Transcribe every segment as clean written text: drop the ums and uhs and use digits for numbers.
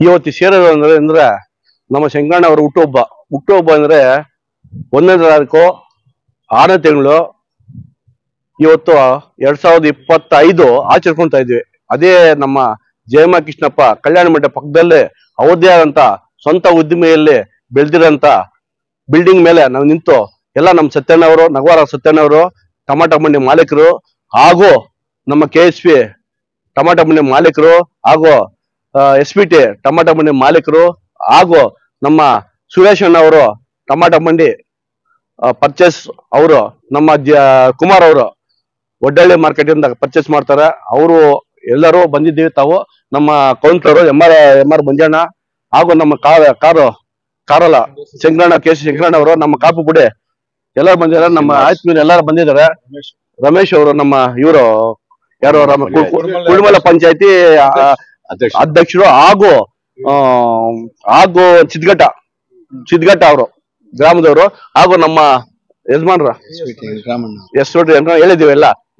ಇವತ್ತು ಸೇರೋದು ಅಂದ್ರೆ ನಮ್ಮ ಶಂಕರಣ್ಣ ಅವರ ಹುಟ್ಟುಹಬ್ಬ ಅಂದ್ರೆ 1ನೇ ತಾರೀಕು 6ನೇ ತಿಂಗಳು ಇವತ್ತು 2025 ಆಚರಿಸ್ಕೊಂತಾ ಇದ್ವಿ. ಅದೇ ನಮ್ಮ ಜಯಮ್ಮ ಕೃಷ್ಣಪ್ಪ ಕಲ್ಯಾಣ ಮಂಟಪ ಪಕ್ಕದಲ್ಲೇ ಅವರದೇ ಆದಂತ ಸ್ವಂತ ಉದ್ದಿಮೆಯಲ್ಲಿ ಬೆಳೆದಿರೋಂತ ಬಿಲ್ಡಿಂಗ್ ಮೇಲೆ ನಾವು ನಿಂತು ಎಲ್ಲ ನಮ್ಮ ಸತ್ಯನವರು ನಗವಾರ ಸತ್ಯನವರು ಟಮಾಟೋ ಮಂಡಿ ಮಾಲೀಕರು ಹಾಗೂ ನಮ್ಮ KSP ಟಮಾಟೋ ಮಂಡಿ ಮಾಲೀಕರು ಹಾಗೂ SPT ಟಮಾಟೋ ಮಂಡಿ ಮಾಲೀಕರು ಹಾಗೂ ನಮ್ಮ ಸುರೇಶ್ ಅಣ್ಣ ಅವರು ಟಮಾಟೋ ಮಂಡಿ ಪರ್ಚೇಸ್ ಅವರು ನಮ್ಮ ಕುಮಾರ್ ಅವರು ಒಡ್ಡಳ್ಳಿ ಮಾರ್ಕೆಟ್ ಇಂದ ಪರ್ಚೇಸ್ ಮಾಡ್ತಾರೆ. ಅವರು ಎಲ್ಲರೂ ಬಂದಿದ್ದೀವಿ. ತಾವು ನಮ್ಮ ಕೌನ್ಸಿಲರು ಎಂ ಆರ್ ಮಂಜಣ್ಣ ಹಾಗೂ ನಮ್ಮ ಕಾರಲ್ಲ ಶಂಕರಣ್ಣ KC ಶಂಕರಣ್ಣ ಅವರು ನಮ್ಮ ಕಾಪು ಪುಡಿ ಎಲ್ಲರೂ ಬಂದಿದ್ದಾರೆ. ನಮ್ಮ ಆಯ್ತು ಎಲ್ಲರೂ ಬಂದಿದ್ದಾರೆ. ರಮೇಶ್ ಅವರು ನಮ್ಮ ಇವರು ಯಾರು ಕುಳ್ಮಲ ಪಂಚಾಯತಿ ಅಧ್ಯಕ್ಷರು ಹಾಗೂ ಚಿದ್ಘಟ್ಟ ಅವರು ಗ್ರಾಮದವರು ಹಾಗೂ ನಮ್ಮ ಯಜಮಾನ್ರ ಹೇಳಿದೀವಿ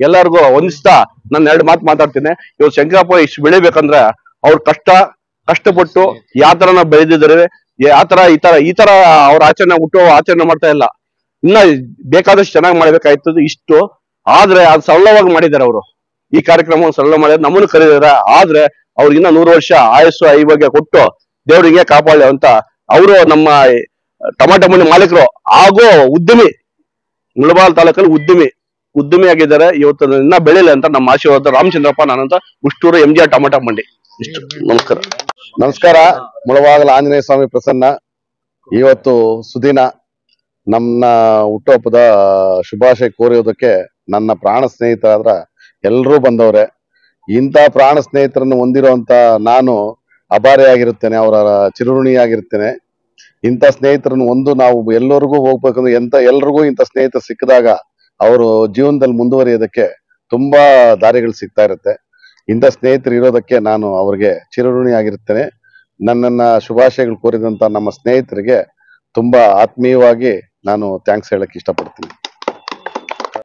ಎಲ್ಲರಿಗೂ ಒಂದಿಸ್ತಾ ನಾನು 2 ಮಾತು ಮಾತಾಡ್ತೀನಿ. ಇವ್ರು ಶಂಕರಪ್ಪ ಇಷ್ಟು ಬೆಳಿಬೇಕಂದ್ರೆ ಅವ್ರ ಕಷ್ಟಪಟ್ಟು ಯಾವ ತರ ನಾವು ಬೆಳೆದಿದ್ದಾರೆ, ಈ ತರ ಅವ್ರ ಆಚರಣೆ ಮಾಡ್ತಾ ಇಲ್ಲ. ಇನ್ನ ಬೇಕಾದಷ್ಟು ಚೆನ್ನಾಗಿ ಮಾಡ್ಬೇಕಾಯ್ತದ ಇಷ್ಟು. ಆದ್ರೆ ಅದು ಸರಳವಾಗಿ ಮಾಡಿದ್ದಾರೆ ಅವರು. ಈ ಕಾರ್ಯಕ್ರಮ ಸರಳ ಮಾಡಿದ್ರೆ ನಮ್ಮನ್ನು ಕರೀತಾರೆ. ಆದ್ರೆ ಅವ್ರಿಗಿನ್ನ 100 ವರ್ಷ ಆಯಸ್ಸು ಐಭಾಗ್ಯ ಕೊಟ್ಟು ದೇವ್ರಿಗೆ ಕಾಪಾಡಲಿ ಅಂತ ಅವರು ನಮ್ಮ ಟಮಾಟೋ ಮಂಡಿ ಮಾಲೀಕರು ಹಾಗೂ ಉದ್ಯಮಿ ಮುಳಬಾಲ್ ತಾಲೂಕಲ್ಲಿ ಉದ್ಯಮಿ ಆಗಿದ್ದಾರೆ. ಇವತ್ತು ಇನ್ನ ಬೆಳಿಲಿ ಅಂತ ನಮ್ಮ ಆಶೀರ್ವಾದ. ರಾಮಚಂದ್ರಪ್ಪ ನಾನಂತ ಉಷ್ಟೂರು MGR ಟಮಾಟೋ ಮಂಡಿ. ಇಷ್ಟು. ನಮಸ್ಕಾರ. ಮುಳಬಾಗಲ ಆಂಜನೇಯ ಸ್ವಾಮಿ ಪ್ರಸನ್ನ. ಇವತ್ತು ಸುದಿನ ನನ್ನ ಹುಟ್ಟುಹಬ್ಬದ ಶುಭಾಶಯ ಕೋರಿಯೋದಕ್ಕೆ ನನ್ನ ಪ್ರಾಣ ಸ್ನೇಹಿತರಾದ್ರ ಎಲ್ಲರೂ ಬಂದವ್ರೆ. ಇಂಥ ಪ್ರಾಣ ಸ್ನೇಹಿತರನ್ನು ಹೊಂದಿರುವಂತ ನಾನು ಅಭಾರಿಯಾಗಿರುತ್ತೇನೆ, ಅವರ ಚಿರಋಣಿಯಾಗಿರ್ತೇನೆ. ಇಂಥ ಸ್ನೇಹಿತರನ್ನು ನಾವು ಎಲ್ಲರಿಗೂ ಹೋಗ್ಬೇಕಂದ್ರೆ ಎಲ್ರಿಗೂ ಇಂಥ ಸ್ನೇಹಿತರು ಸಿಕ್ಕಿದಾಗ ಅವರು ಜೀವನದಲ್ಲಿ ಮುಂದುವರಿಯೋದಕ್ಕೆ ತುಂಬಾ ದಾರಿಗಳು ಸಿಗ್ತಾ ಇರುತ್ತೆ. ಇಂಥ ಸ್ನೇಹಿತರು ಇರೋದಕ್ಕೆ ನಾನು ಅವ್ರಿಗೆ ಚಿರಋಣಿಯಾಗಿರ್ತೇನೆ. ನನ್ನನ್ನ ಶುಭಾಶಯಗಳು ಕೋರಿದಂತ ನಮ್ಮ ಸ್ನೇಹಿತರಿಗೆ ತುಂಬಾ ಆತ್ಮೀಯವಾಗಿ ನಾನು ಥ್ಯಾಂಕ್ಸ್ ಹೇಳಕ್ ಇಷ್ಟಪಡ್ತೀನಿ.